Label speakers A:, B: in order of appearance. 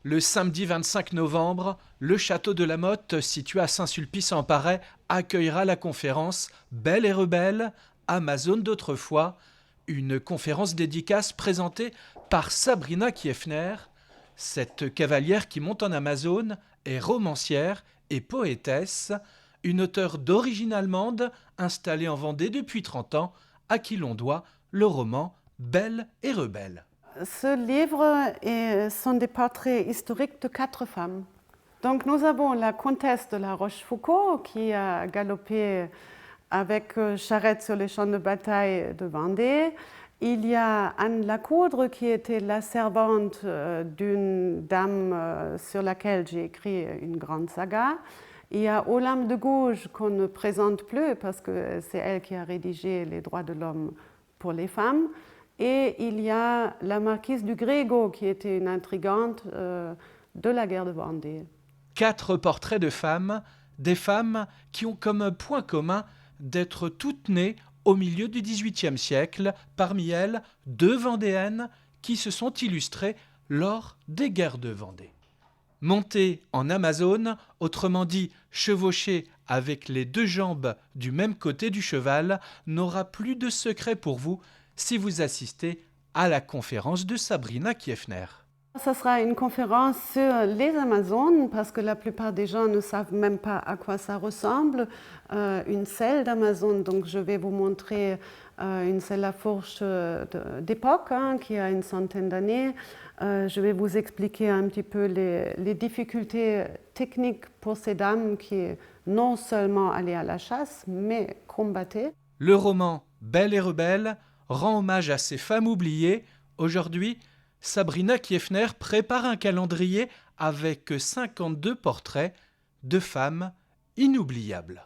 A: Le samedi 25 novembre, le château de la Motte, situé à Saint-Sulpice-en-Parais, accueillera la conférence Belle et rebelle, Amazone d'autrefois, une conférence dédicace présentée par Sabrina Kiefner. Cette cavalière qui monte en Amazone est romancière et poétesse, une auteure d'origine allemande installée en Vendée depuis 30 ans, à qui l'on doit le roman Belle et rebelle.
B: Ce livre sont des portraits historiques de 4 femmes. Donc nous avons la comtesse de la Rochefoucauld qui a galopé avec charrette sur les champs de bataille de Vendée. Il y a Anne Lacoudre qui était la servante d'une dame sur laquelle j'ai écrit une grande saga. Il y a Olympe de Gouges qu'on ne présente plus parce que c'est elle qui a rédigé les droits de l'homme pour les femmes. Et il y a la marquise du Grégo qui était une intrigante de la guerre de Vendée.
A: 4 portraits de femmes, des femmes qui ont comme point commun d'être toutes nées au milieu du XVIIIe siècle, parmi elles 2 Vendéennes qui se sont illustrées lors des guerres de Vendée. Monter en Amazone, autrement dit chevaucher avec les 2 jambes du même côté du cheval, n'aura plus de secret pour vous si vous assistez à la conférence de Sabrina Kiefner.
B: Ce sera une conférence sur les Amazones parce que la plupart des gens ne savent même pas à quoi ça ressemble. Une selle d'Amazone, donc je vais vous montrer une selle à fourche d'époque qui a une centaine d'années. Je vais vous expliquer un petit peu les difficultés techniques pour ces dames qui non seulement allaient à la chasse, mais combattaient.
A: Le roman Belle et rebelle rend hommage à ces femmes oubliées. Aujourd'hui, Sabrina Kiefner prépare un calendrier avec 52 portraits de femmes inoubliables.